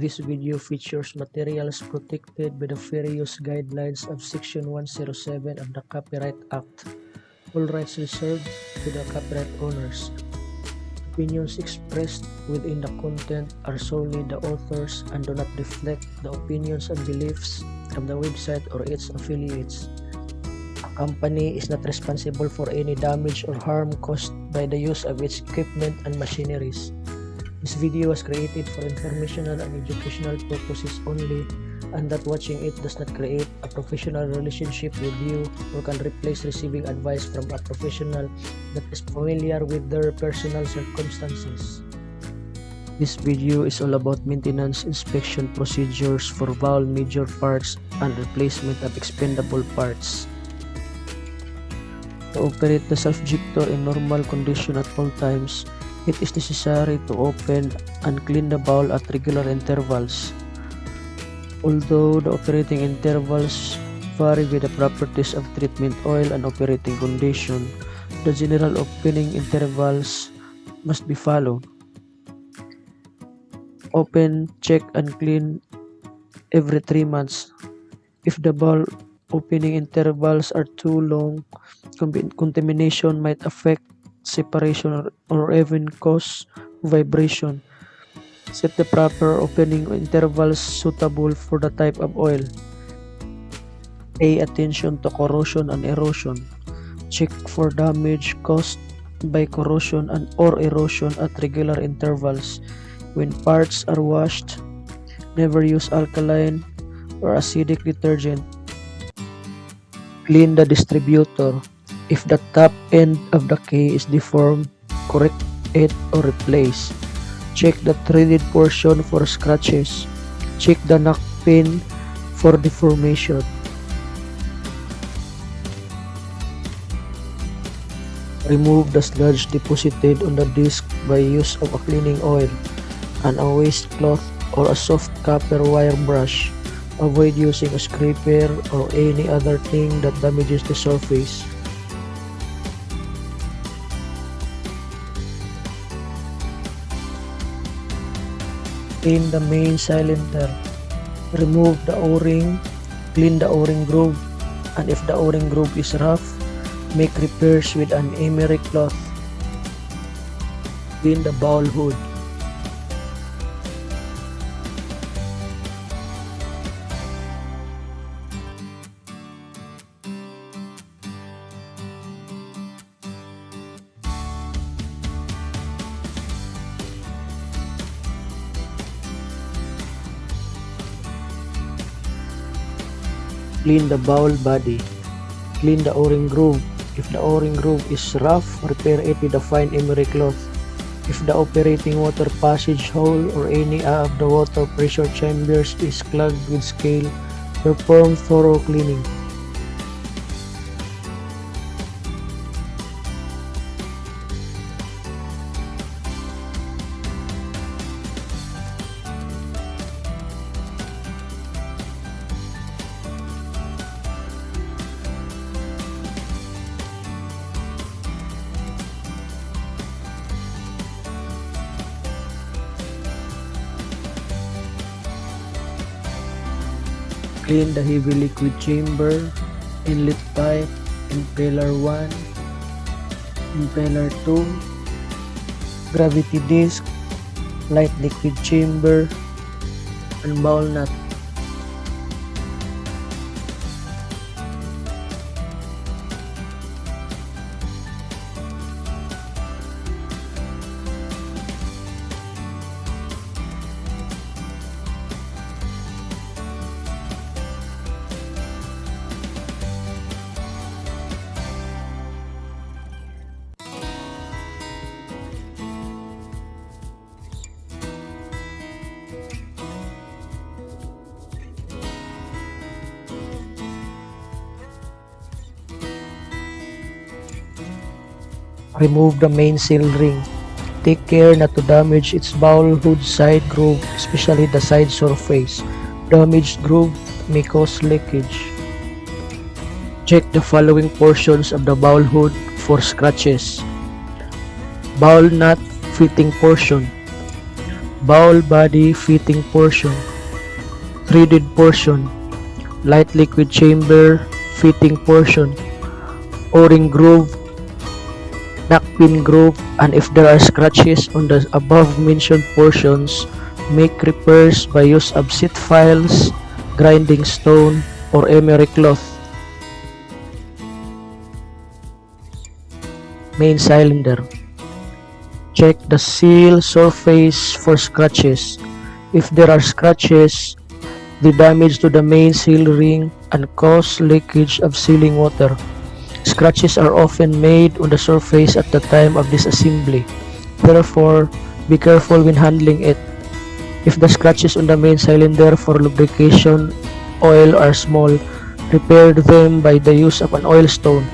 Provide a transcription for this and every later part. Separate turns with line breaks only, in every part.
This video features materials protected by the fair use guidelines of Section 107 of the Copyright Act. All rights reserved to the copyright owners. Opinions expressed within the content are solely the authors and do not reflect the opinions and beliefs of the website or its affiliates. A company is not responsible for any damage or harm caused by the use of its equipment and machineries. This video was created for informational and educational purposes only, and that watching it does not create a professional relationship with you or can replace receiving advice from a professional that is familiar with their personal circumstances. This video is all about maintenance inspection procedures for valve major parts and replacement of expendable parts. To operate the self-jigtor in normal condition at all times, it is necessary to open and clean the valve at regular intervals. Although the operating intervals vary with the properties of treatment oil and operating condition, the general opening intervals must be followed. Open, check, and clean every 3 months. If the valve opening intervals are too long, contamination might affect separation or even cause vibration. Set the proper opening intervals suitable for the type of oil. Pay attention to corrosion and erosion. Check for damage caused by corrosion and or erosion at regular intervals. When parts are washed, never use alkaline or acidic detergent. Clean the distributor. If the top end of the key is deformed, correct it or replace. Check the threaded portion for scratches. Check the knock pin for deformation. Remove the sludge deposited on the disc by use of a cleaning oil and a wastecloth or a soft copper wire brush. Avoid using a scraper or any other thing that damages the surface. Clean the main cylinder. Remove the O-ring, clean the O-ring groove, and if the O-ring groove is rough, make repairs with an emery cloth. Clean the bowl hood. Clean the bowl body. Clean the O-ring groove. If the O-ring groove is rough, repair it with a fine emery cloth. If the operating water passage hole or any of the water pressure chambers is clogged with scale, perform thorough cleaning. Clean the heavy liquid chamber, inlet pipe, impeller 1, impeller 2, gravity disc, light liquid chamber, and bowl nut. Remove the main seal ring. Take care not to damage its bowl hood side groove, especially the side surface. Damaged groove may cause leakage. Check the following portions of the bowl hood for scratches. Bowl nut fitting portion. Bowl body fitting portion, threaded portion, light liquid chamber fitting portion, o-ring groove, neckpin groove, and if there are scratches on the above mentioned portions, make repairs by use of seat files, grinding stone, or emery cloth. Main cylinder. Check the seal surface for scratches. If there are scratches, the damage to the main seal ring and cause leakage of sealing water. Scratches are often made on the surface at the time of disassembly. Therefore, be careful when handling it. If the scratches on the main cylinder for lubrication oil are small, repair them by the use of an oil stone.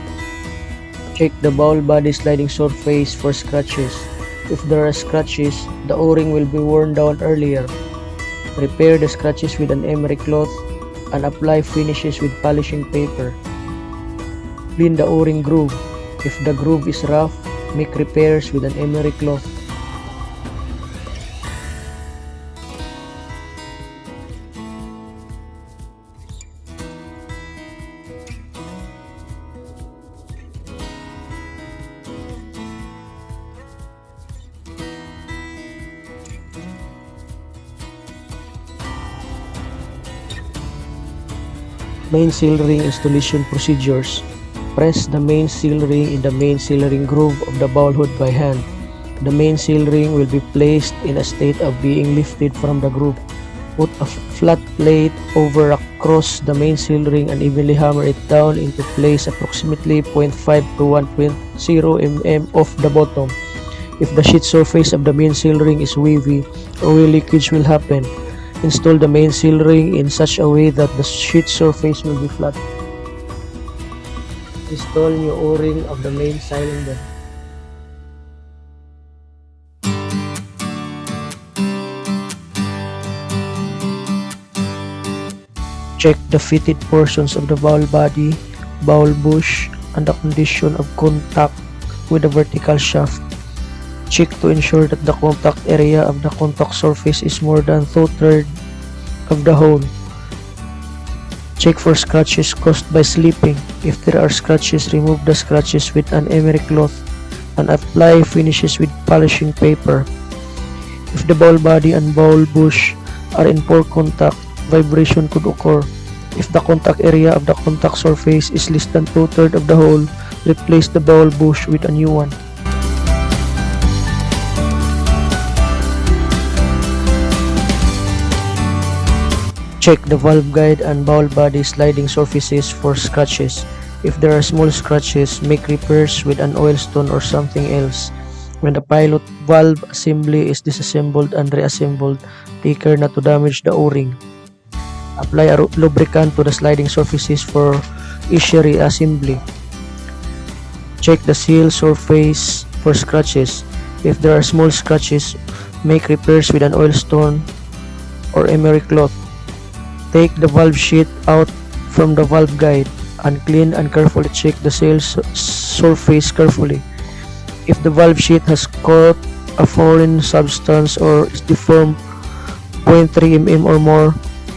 Check the bowl body sliding surface for scratches. If there are scratches, the o-ring will be worn down earlier. Repair the scratches with an emery cloth and apply finishes with polishing paper. Clean the o-ring groove. If the groove is rough, make repairs with an emery cloth. Main seal ring installation procedures. Press the main seal ring in the main seal ring groove of the bowl hood by hand. The main seal ring will be placed in a state of being lifted from the groove. Put a flat plate over across the main seal ring and evenly hammer it down into place approximately 0.5 to 1.0 mm off the bottom. If the sheet surface of the main seal ring is wavy, oil leakage will happen. Install the main seal ring in such a way that the sheet surface will be flat. Install new o-ring of the main cylinder. Check the fitted portions of the bowl body, bowl bush, and the condition of contact with the vertical shaft. Check to ensure that the contact area of the contact surface is more than 2/3 of the hole. Check for scratches caused by slipping. If there are scratches, remove the scratches with an emery cloth and apply finishes with polishing paper. If the bowl body and bowl bush are in poor contact, vibration could occur. If the contact area of the contact surface is less than 2/3 of the hole, replace the bowl bush with a new one. Check the valve guide and bowl body sliding surfaces for scratches. If there are small scratches, make repairs with an oil stone or something else. When the pilot valve assembly is disassembled and reassembled, take care not to damage the o-ring. Apply a lubricant to the sliding surfaces for easier reassembly. Check the seal surface for scratches. If there are small scratches, make repairs with an oil stone or emery cloth. Take the valve sheet out from the valve guide and clean and carefully check the seal surface carefully. If the valve sheet has caught a foreign substance or is deformed 0.3 mm or more,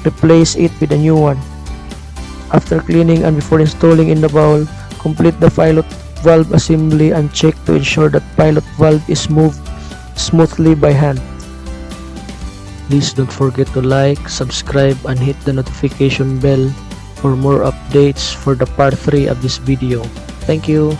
replace it with a new one. After cleaning and before installing in the bowl, complete the pilot valve assembly and check to ensure that pilot valve is moved smoothly by hand. Please don't forget to like, subscribe, and hit the notification bell for more updates for the part 3 of this video. Thank you.